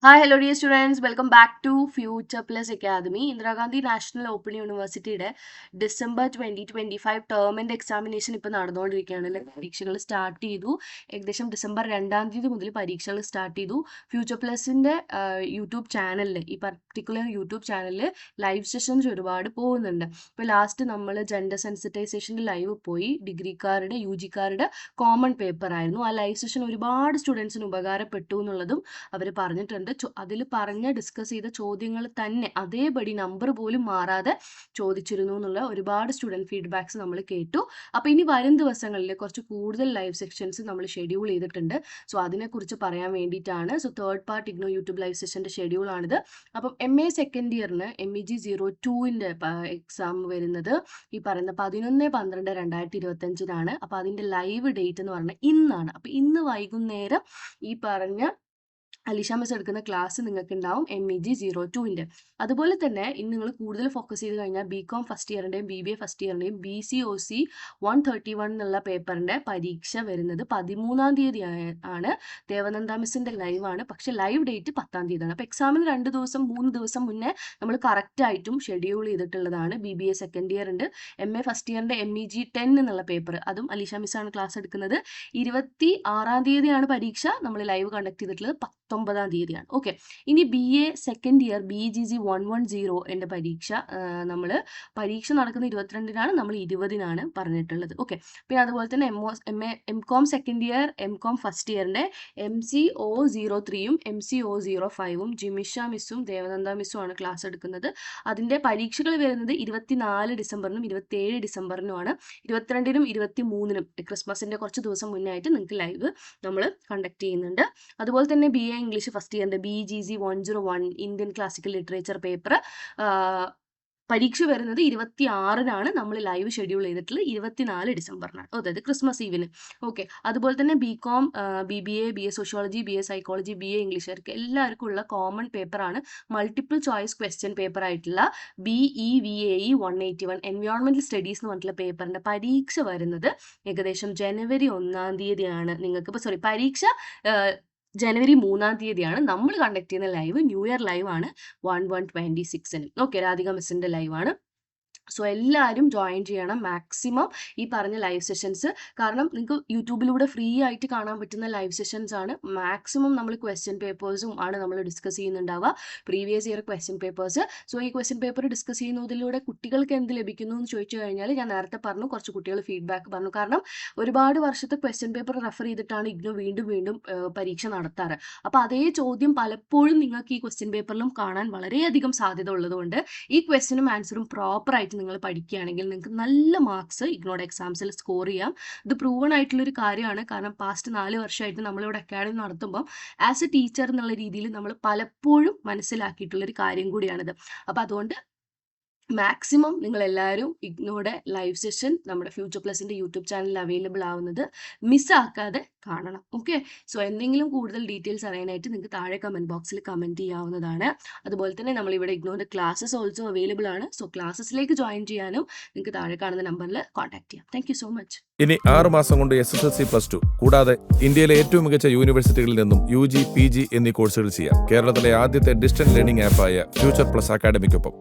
Hi hello dear students, welcome back to future plus academy. Indira Gandhi national open യൂണിവേഴ്സിറ്റിയുടെ December 2025 ടേമിൻ്റെ examination ഇപ്പോൾ നടന്നുകൊണ്ടിരിക്കുകയാണ്. പരീക്ഷകൾ സ്റ്റാർട്ട് ചെയ്തു. ഏകദേശം ഡിസംബർ 2 തീയതി മുതൽ പരീക്ഷകൾ സ്റ്റാർട്ട് ചെയ്തു. ഫ്യൂച്ചർ പ്ലസിൻ്റെ യൂട്യൂബ് ചാനലിൽ, ഈ പർട്ടിക്കുലർ യൂട്യൂബ് ചാനലിൽ ലൈവ് സെഷൻസ് ഒരുപാട് പോകുന്നുണ്ട്. ഇപ്പോൾ ലാസ്റ്റ് നമ്മൾ ജെൻഡർ സെൻസിറ്റൈസേഷൻ്റെ ലൈവ് പോയി. ഡിഗ്രിക്കാരുടെ UG-കാരുടെ കോമൺ പേപ്പർ ആയിരുന്നു. ആ ലൈവ് സെഷൻ ഒരുപാട് സ്റ്റുഡൻസിന് ഉപകാരപ്പെട്ടു എന്നുള്ളതും അവർ പറഞ്ഞിട്ടുണ്ട്. അതിൽ ഡിസ്കസ് ചെയ്ത ചോദ്യങ്ങൾ തന്നെ അതേപടി നമ്പർ പോലും മാറാതെ ചോദിച്ചിരുന്നു എന്നുള്ള ഒരുപാട് സ്റ്റുഡൻറ് ഫീഡ്ബാക്സ് നമ്മൾ കേട്ടു. അപ്പോൾ ഇനി വരും ദിവസങ്ങളിൽ കുറച്ച് കൂടുതൽ ലൈവ് സെക്ഷൻസ് നമ്മൾ ഷെഡ്യൂൾ ചെയ്തിട്ടുണ്ട്. സോ അതിനെക്കുറിച്ച് പറയാൻ വേണ്ടിയിട്ടാണ്. So third part IGNOU YouTube live സെഷൻ്റെ ഷെഡ്യൂളാണിത്. അപ്പം MA സെക്കൻഡ് ഇയറിന് MEG 02-ൻ്റെ എക്സാം വരുന്നത് ഈ പറയുന്ന 11/12/2025 അപ്പോൾ അതിൻ്റെ ലൈവ് ഡേറ്റ് എന്ന് പറഞ്ഞാൽ ഇന്നാണ്. അപ്പോൾ ഇന്ന് വൈകുന്നേരം ഈ പറഞ്ഞ അലിഷ മിസ് എടുക്കുന്ന ക്ലാസ് നിങ്ങൾക്ക് ഉണ്ടാവും MEG 02-ൻ്റെ. അതുപോലെ തന്നെ ഇന്ന് നിങ്ങൾ കൂടുതൽ ഫോക്കസ് ചെയ്ത് കഴിഞ്ഞാൽ BCom ഫസ്റ്റ് ഇയറിൻ്റെയും BBA ഫസ്റ്റ് ഇയറിൻ്റെയും BCOC 131 എന്നുള്ള പേപ്പറിൻ്റെ പരീക്ഷ വരുന്നത് 13-ാം തീയതി ആണ്. ദേവനന്ദ മിസ്സിൻ്റെ ലൈവാണ്. പക്ഷേ ലൈവ് ഡേറ്റ് 10-ാം തീയതിയാണ്. അപ്പോൾ എക്സാമിന് 2 ദിവസം 3 ദിവസം മുന്നേ നമ്മൾ കറക്റ്റായിട്ടും ഷെഡ്യൂൾ ചെയ്തിട്ടുള്ളതാണ്. BBA സെക്കൻഡ് ഇയർ ഉണ്ട്. MA ഫസ്റ്റ് ഇയറിൻ്റെ MEG 10 എന്നുള്ള പേപ്പർ, അതും അലിഷ മിസ്സാണ് ക്ലാസ് എടുക്കുന്നത്. 26-ാം തീയതിയാണ് പരീക്ഷ. നമ്മൾ ലൈവ് കണ്ടക്ട് ചെയ്തിട്ടുള്ളത് 19-ാം തീയതിയാണ്. ഓക്കെ, ഇനി BA സെക്കൻഡ് ഇയർ BGG 110 എൻ്റെ പരീക്ഷ നടക്കുന്ന 22-നാണ്, നമ്മൾ 20-നാണ് പറഞ്ഞിട്ടുള്ളത്. ഓക്കെ, പിന്നെ അതുപോലെ തന്നെ MCom second year MCom first ഇയറിൻ്റെ MCO 03-യും MCO 05-ഉം ജിമിഷ മിസ്സും ദേവനന്ദ മിസ്സും ആണ് ക്ലാസ് എടുക്കുന്നത്. അതിൻ്റെ പരീക്ഷകൾ വരുന്നത് 24 ഡിസംബറിനും 27 ഡിസംബറിനുമാണ്. 22-നും 23-നും ക്രിസ്മസിൻ്റെ കുറച്ച് ദിവസം മുന്നേ ആയിട്ട് നിങ്ങൾക്ക് ലൈവ് നമ്മൾ കണ്ടക്ട് ചെയ്യുന്നുണ്ട്. അതുപോലെ തന്നെ BA ഇംഗ്ലീഷ് ഫസ്റ്റ് ഇയറിൻ്റെ BGC 101 Indian classical literature paper പരീക്ഷ വരുന്നത് 26-നാണ്. നമ്മൾ ലൈവ് ഷെഡ്യൂൾ ചെയ്തിട്ടുള്ളത് 24 ഡിസംബറിനാണ്, അതായത് ക്രിസ്മസ് ഈവിന്. ഓക്കെ, അതുപോലെ തന്നെ BCom BBA BA sociology BA psychology BA ഇംഗ്ലീഷുകാർക്ക് എല്ലാവർക്കും ഉള്ള കോമൺ പേപ്പറാണ് മൾട്ടിപ്പിൾ ചോയ്സ് ക്വസ്റ്റ്യൻ പേപ്പർ ആയിട്ടുള്ള BEVAE 181 എൻവയോൺമെൻറ്റൽ സ്റ്റഡീസ് എന്ന് പറഞ്ഞിട്ടുള്ള പേപ്പറിൻ്റെ പരീക്ഷ വരുന്നത് ഏകദേശം ജനുവരി 1-ാം തീയതിയാണ്. നിങ്ങൾക്ക് പരീക്ഷ ജനുവരി 3-ാം തീയതിയാണ്. നമ്മൾ കണ്ടക്ട് ചെയ്യുന്ന ലൈവ് ന്യൂ ഇയർ ലൈവ് ആണ് 11/26-ന്. ഓക്കെ, രാധിക മിസ്സിൻ്റെ ലൈവാണ്. സോ എല്ലാവരും ജോയിൻ ചെയ്യണം മാക്സിമം ഈ പറഞ്ഞ ലൈവ് സെഷൻസ്. കാരണം നിങ്ങൾക്ക് യൂട്യൂബിലൂടെ ഫ്രീ ആയിട്ട് കാണാൻ പറ്റുന്ന ലൈവ് സെഷൻസ് ആണ്. മാക്സിമം നമ്മൾ ക്വസ്റ്റ്യൻ പേപ്പേഴ്സും ആണ് നമ്മൾ ഡിസ്കസ് ചെയ്യുന്നുണ്ടാവുക, previous year question papers. So ഈ ക്വസ്റ്റ്യൻ പേപ്പർ ഡിസ്കസ് ചെയ്യുന്നതിലൂടെ കുട്ടികൾക്ക് എന്ത് ലഭിക്കുന്നു എന്ന് ചോദിച്ചു കഴിഞ്ഞാൽ, ഞാൻ നേരത്തെ പറഞ്ഞു, കുറച്ച് കുട്ടികൾ ഫീഡ്ബാക്ക് പറഞ്ഞു. കാരണം ഒരുപാട് വർഷത്തെ ക്വസ്റ്റ്യൻ പേപ്പർ റെഫർ ചെയ്തിട്ടാണ് ഇഗ്നോ വീണ്ടും വീണ്ടും പരീക്ഷ നടത്താറ്. അപ്പോൾ അതേ ചോദ്യം പലപ്പോഴും നിങ്ങൾക്ക് ഈ ക്വസ്റ്റ്യൻ പേപ്പറിലും കാണാൻ വളരെയധികം സാധ്യത ഉള്ളതുകൊണ്ട് ഈ ക്വസ്റ്റ്യനും ആൻസറും പ്രോപ്പറായിട്ട് നിങ്ങൾ പഠിക്കുകയാണെങ്കിൽ നിങ്ങൾക്ക് നല്ല മാർക്സ് ഇഗ്നോയുടെ എക്സാംസിൽ സ്കോർ ചെയ്യാം. ഇത് പ്രൂവൺ ആയിട്ടുള്ളൊരു കാര്യമാണ്. കാരണം പാസ്റ്റ് 4 വർഷമായിട്ട് നമ്മളിവിടെ അക്കാഡമി നടത്തുമ്പം ആസ് എ ടീച്ചർ എന്നുള്ള രീതിയിൽ നമ്മൾ പലപ്പോഴും മനസ്സിലാക്കിയിട്ടുള്ളൊരു കാര്യം കൂടിയാണിത്. അപ്പോൾ അതുകൊണ്ട് മാക്സിമം നിങ്ങളെല്ലാവരും ഇഗ്നോയുടെ ലൈവ് സെഷൻ നമ്മുടെ ഫ്യൂച്ചർ പ്ലസിൻ്റെ യൂട്യൂബ് ചാനലിൽ അവൈലബിൾ ആവുന്നത് മിസ്സാക്കാതെ കാണണം. ഓക്കെ, സോ എന്തെങ്കിലും കൂടുതൽ ഡീറ്റെയിൽസ് അറിയാനായിട്ട് നിങ്ങൾക്ക് താഴെ കമൻറ്റ് ബോക്സിൽ കമൻറ്റ് ചെയ്യാവുന്നതാണ്. അതുപോലെ തന്നെ നമ്മളിവിടെ ഇഗ്നോയുടെ ക്ലാസ്സസ് ഓൾസോ അവൈലബിൾ ആണ്. സോ ക്ലാസ്സസിലേക്ക് ജോയിൻ ചെയ്യാനും നിങ്ങൾക്ക് താഴെ കാണുന്ന നമ്പറിൽ കോൺടാക്ട് ചെയ്യാം. Thank you so much. ഇനി 6 മാസം കൊണ്ട് SSLC +2 കൂടാതെ ഇന്ത്യയിലെ ഏറ്റവും മികച്ച യൂണിവേഴ്സിറ്റികളിൽ നിന്നും UG PG എന്നീ കോഴ്സുകൾ ചെയ്യാം. കേരളത്തിലെ ആദ്യത്തെ ഡിസ്റ്റൻസ് ലേണിംഗ് ആപ്പായ ഫ്യൂച്ചർ പ്ലസ് അക്കാഡമിക്കൊപ്പം